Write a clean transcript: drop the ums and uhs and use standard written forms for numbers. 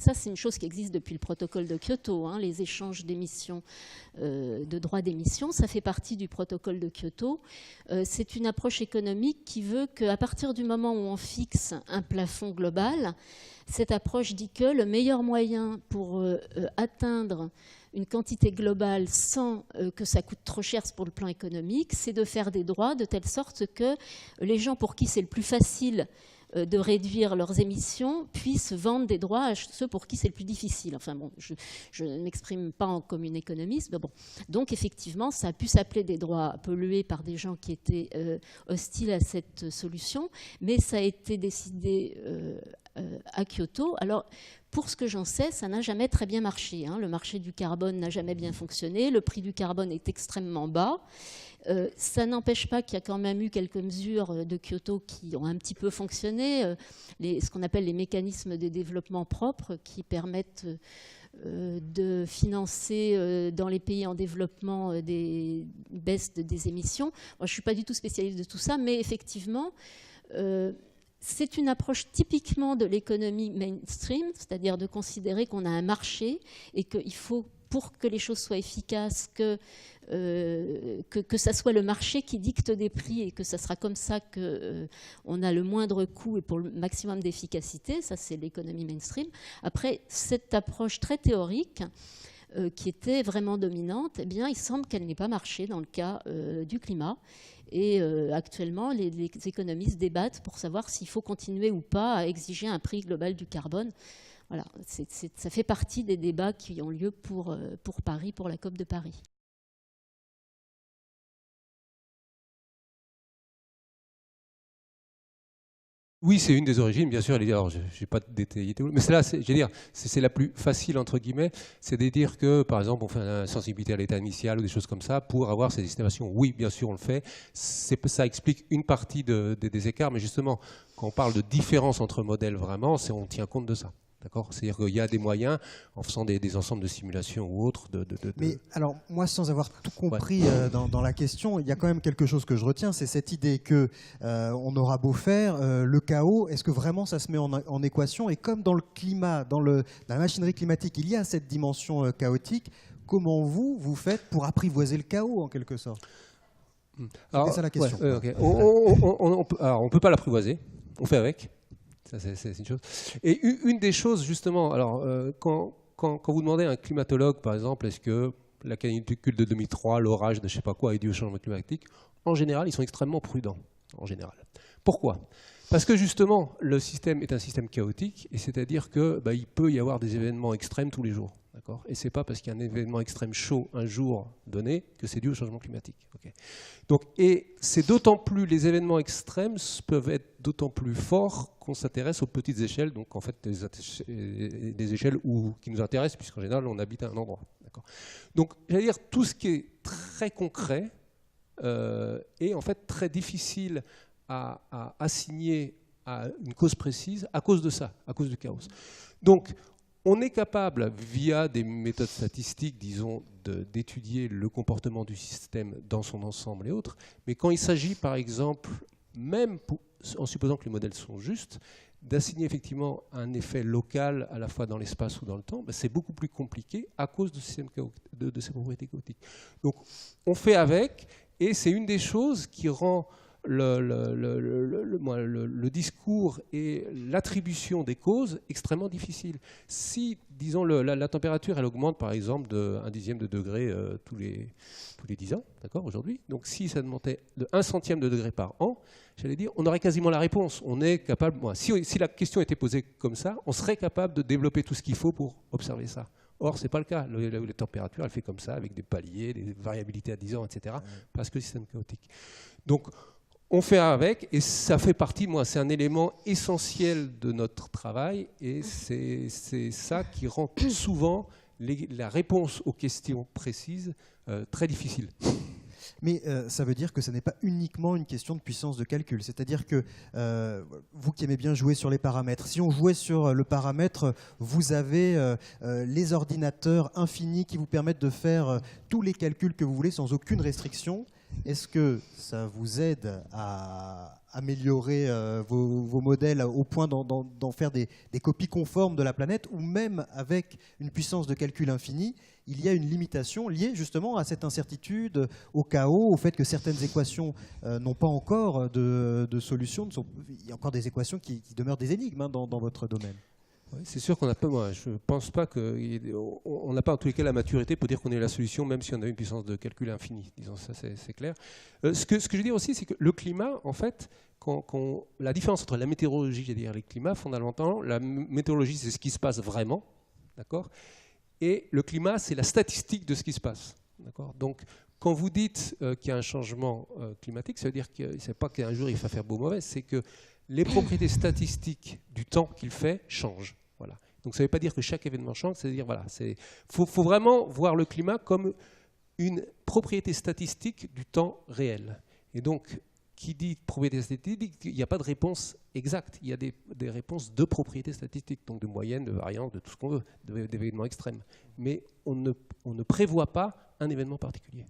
Ça, c'est une chose qui existe depuis le protocole de Kyoto, hein, les échanges d'émissions, de droits d'émission. Ça fait partie du protocole de Kyoto. C'est une approche économique qui veut qu'à partir du moment où on fixe un plafond global, cette approche dit que le meilleur moyen pour atteindre une quantité globale sans que ça coûte trop cher pour le plan économique, c'est de faire des droits de telle sorte que les gens pour qui c'est le plus facile de réduire leurs émissions puissent vendre des droits à ceux pour qui c'est le plus difficile. Enfin bon, je ne m'exprime pas comme une économiste, mais bon. Donc effectivement, ça a pu s'appeler des droits pollués par des gens qui étaient hostiles à cette solution, mais ça a été décidé à Kyoto. Alors, pour ce que j'en sais, ça n'a jamais très bien marché, hein. Le marché du carbone n'a jamais bien fonctionné, le prix du carbone est extrêmement bas. Ça n'empêche pas qu'il y a quand même eu quelques mesures de Kyoto qui ont un petit peu fonctionné, ce qu'on appelle les mécanismes de développement propre qui permettent de financer dans les pays en développement des baisses des émissions. Moi, je ne suis pas du tout spécialiste de tout ça, mais effectivement, c'est une approche typiquement de l'économie mainstream, c'est-à-dire de considérer qu'on a un marché et qu'il faut, pour que les choses soient efficaces, que ça soit le marché qui dicte des prix et que ça sera comme ça qu'on a le moindre coût et pour le maximum d'efficacité. Ça, c'est l'économie mainstream. Après, cette approche très théorique qui était vraiment dominante, eh bien, il semble qu'elle n'ait pas marché dans le cas du climat. Et actuellement, les économistes débattent pour savoir s'il faut continuer ou pas à exiger un prix global du carbone. Voilà, ça fait partie des débats qui ont lieu pour Paris, pour la COP de Paris. Oui, c'est une des origines, bien sûr. Alors, je n'ai pas détaillé tout, mais celle-là, je veux dire, c'est la plus facile, entre guillemets, c'est de dire que, par exemple, on fait une sensibilité à l'état initial ou des choses comme ça pour avoir ces estimations. Oui, bien sûr, on le fait. Ça explique une partie des écarts, mais justement, quand on parle de différence entre modèles, vraiment, on tient compte de ça. C'est-à-dire qu'il y a des moyens, en faisant des ensembles de simulations ou autres. Mais alors, moi, sans avoir tout compris dans la question, il y a quand même quelque chose que je retiens, c'est cette idée qu'on aura beau faire, le chaos, est-ce que vraiment ça se met en équation? Et comme dans le climat, dans la machinerie climatique, il y a cette dimension chaotique, comment vous faites pour apprivoiser le chaos, en quelque sorte? C'est ça la question. Okay. On ne peut pas l'apprivoiser, on fait avec. C'est une chose. Et une des choses, justement, alors, quand vous demandez à un climatologue, par exemple, est-ce que la canicule de 2003, l'orage de je ne sais pas quoi est dû au changement climatique, en général, ils sont extrêmement prudents, en général. Pourquoi? Parce que, justement, le système est un système chaotique, et c'est-à-dire qu'il peut y avoir des événements extrêmes tous les jours. Et ce n'est pas parce qu'il y a un événement extrême chaud un jour donné que c'est dû au changement climatique. Donc, et c'est d'autant plus, les événements extrêmes peuvent être d'autant plus forts qu'on s'intéresse aux petites échelles, donc en fait des échelles qui nous intéressent, puisqu'en général on habite à un endroit. Donc, j'allais dire, tout ce qui est très concret est en fait très difficile à assigner à une cause précise à cause de ça, à cause du chaos. Donc, on est capable, via des méthodes statistiques, disons, d'étudier le comportement du système dans son ensemble et autres, mais quand il s'agit, par exemple, même en supposant que les modèles sont justes, d'assigner effectivement un effet local à la fois dans l'espace ou dans le temps, c'est beaucoup plus compliqué à cause de ces propriétés chaotiques. Donc, on fait avec, et c'est une des choses qui rend le discours et l'attribution des causes extrêmement difficile. Si, disons, la température elle augmente par exemple de 1/10 de degré tous les 10 ans, aujourd'hui, donc si ça augmentait de 1/100 de degré par an, j'allais dire, on aurait quasiment la réponse. On est capable, si la question était posée comme ça, on serait capable de développer tout ce qu'il faut pour observer ça. Or, ce n'est pas le cas. La température, elle fait comme ça, avec des paliers, des variabilités à 10 ans, etc., parce que le système est chaotique. Donc, on fait avec, et ça fait partie, c'est un élément essentiel de notre travail, et c'est ça qui rend souvent la réponse aux questions précises très difficile. Mais ça veut dire que ce n'est pas uniquement une question de puissance de calcul. C'est-à-dire que vous qui aimez bien jouer sur les paramètres, si on jouait sur le paramètre, vous avez les ordinateurs infinis qui vous permettent de faire tous les calculs que vous voulez sans aucune restriction. est-ce que ça vous aide à améliorer vos modèles au point d'en faire des copies conformes de la planète, ou même avec une puissance de calcul infinie, il y a une limitation liée justement à cette incertitude, au chaos, au fait que certaines équations n'ont pas encore de solution. Il y a encore des équations qui demeurent des énigmes dans votre domaine. Oui, c'est sûr qu'on n'a pas, moi, je ne pense pas qu'on n'a pas en tous les cas la maturité pour dire qu'on ait la solution, même si on a une puissance de calcul infinie. Disons ça, c'est clair. Ce que je veux dire aussi, c'est que le climat, en fait, la différence entre la météorologie et les climats, fondamentalement, la météorologie, c'est ce qui se passe vraiment, d'accord, et le climat, c'est la statistique de ce qui se passe, d'accord. Donc, quand vous dites qu'il y a un changement climatique, ça veut dire que c'est pas qu'un jour il va faire beau ou mauvais, c'est que les propriétés statistiques du temps qu'il fait changent. Voilà. Donc ça ne veut pas dire que chaque événement change, c'est-à-dire voilà, faut vraiment voir le climat comme une propriété statistique du temps réel. Et donc, qui dit propriété statistique, il n'y a pas de réponse exacte, il y a des réponses de propriétés statistiques, donc de moyenne, de variance, de tout ce qu'on veut, d'événements extrêmes. Mais on ne prévoit pas un événement particulier.